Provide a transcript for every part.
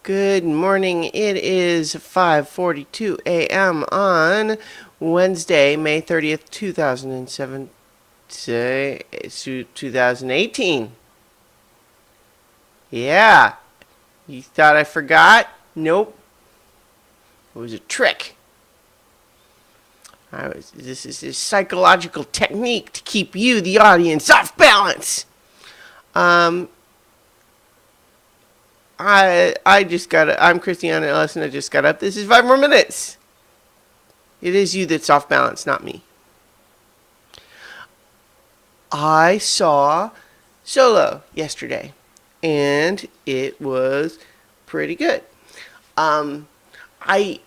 Good morning. It is 5:42 a.m. on Wednesday, May 30th, 2007, 2018. Yeah. You thought I forgot? Nope. It was a trick. This is a psychological technique to keep you, the audience, off balance. Um, I'm Christiana Ellison. I just got up. This is 5 more minutes. It is you that's off balance, not me. I saw Solo yesterday, and it was pretty good. I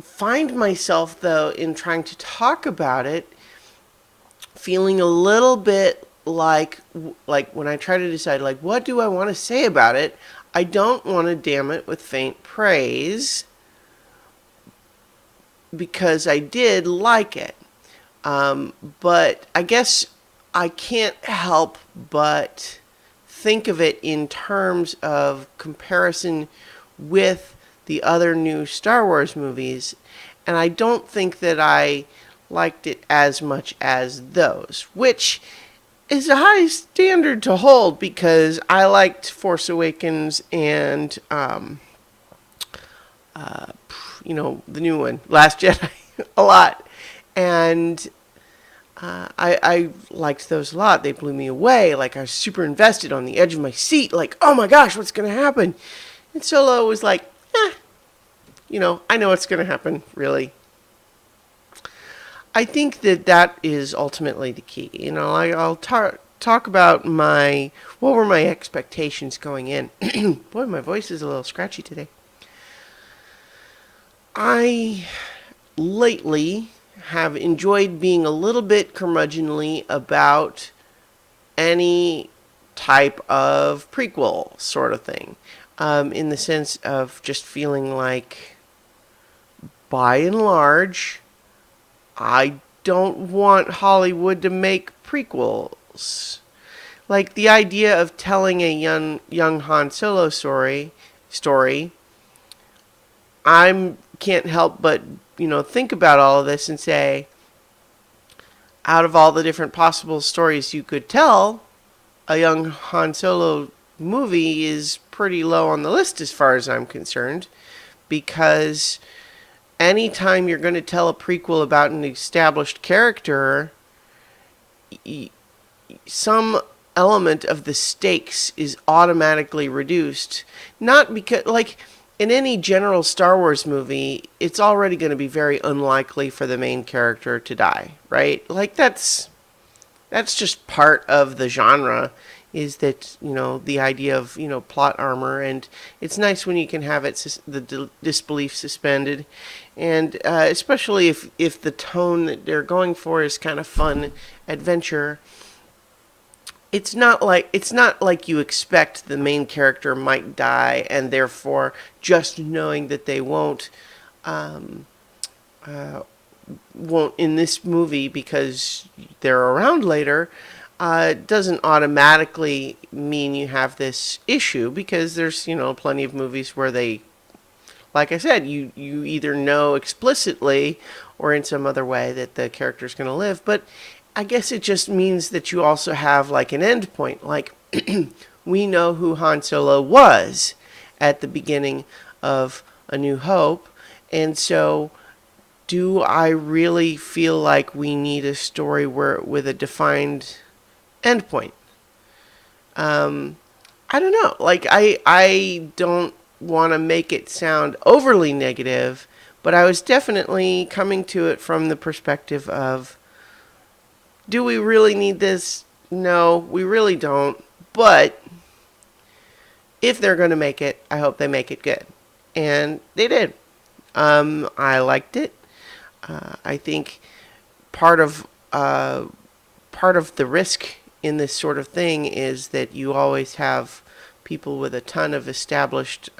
find myself, though, in trying to talk about it, feeling a little bit like when I try to decide, like, what do I want to say about it? I don't want to damn it with faint praise because I did like it. But I guess I can't help but think of it in terms of comparison with the other new Star Wars movies, and I don't think that I liked it as much as those, which is a high standard to hold because I liked Force Awakens and the new one, Last Jedi, a lot, and I liked those a lot. They blew me away. Like, I was super invested, on the edge of my seat, like, oh my gosh, what's going to happen? And Solo was like, I know what's going to happen, really. I think that is ultimately the key. I'll talk about what were my expectations going in. Boy, my voice is a little scratchy today. I lately have enjoyed being a little bit curmudgeonly about any type of prequel sort of thing, in the sense of just feeling like, by and large, I don't want Hollywood to make prequels. Like, the idea of telling a young Han Solo story, I can't help but, think about all of this and say, out of all the different possible stories you could tell, a young Han Solo movie is pretty low on the list as far as I'm concerned, because anytime you're going to tell a prequel about an established character, some element of the stakes is automatically reduced. Not because, like, in any general Star Wars movie, it's already going to be very unlikely for the main character to die, right? Like, that's just part of the genre, is that, the idea of, plot armor, and it's nice when you can have the disbelief suspended, and especially if the tone that they're going for is kind of fun adventure. It's not like you expect the main character might die, and therefore just knowing that they won't in this movie because they're around later, doesn't automatically mean you have this issue, because there's plenty of movies where they, like I said, you either know explicitly or in some other way that the character's going to live. But I guess it just means that you also have, like, an end point. Like, we know who Han Solo was at the beginning of A New Hope, and so do I really feel like we need a story with a defined end point? I don't know. Like, I don't want to make it sound overly negative, but I was definitely coming to it from the perspective of, do we really need this? No, we really don't. But if they're going to make it, I hope they make it good. And they did. I liked it. I think part of the risk in this sort of thing is that you always have people with a ton of established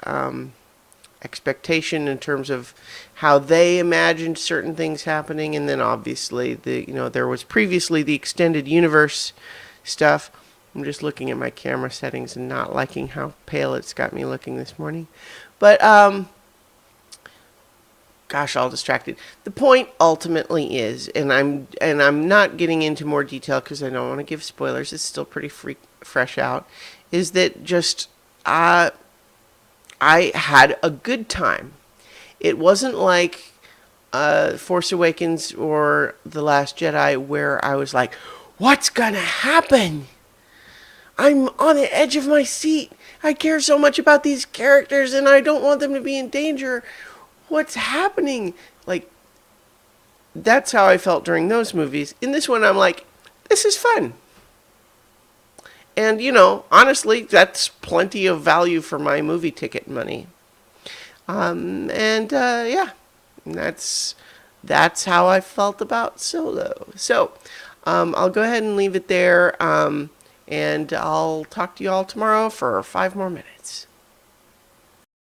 expectation in terms of how they imagined certain things happening, and then obviously there was previously the extended universe stuff, I'm just looking at my camera settings and not liking how pale it's got me looking this morning. But gosh, all distracted. The point ultimately is, and I'm not getting into more detail because I don't want to give spoilers. It's still pretty fresh out. Is that just I had a good time. It wasn't like Force Awakens or The Last Jedi where I was like, "What's gonna happen?" I'm on the edge of my seat. I care so much about these characters and I don't want them to be in danger. What's happening? Like, that's how I felt during those movies. In this one, I'm like, this is fun. And, honestly, that's plenty of value for my movie ticket money. Yeah, that's how I felt about Solo. So, I'll go ahead and leave it there. And I'll talk to you all tomorrow for 5 more minutes.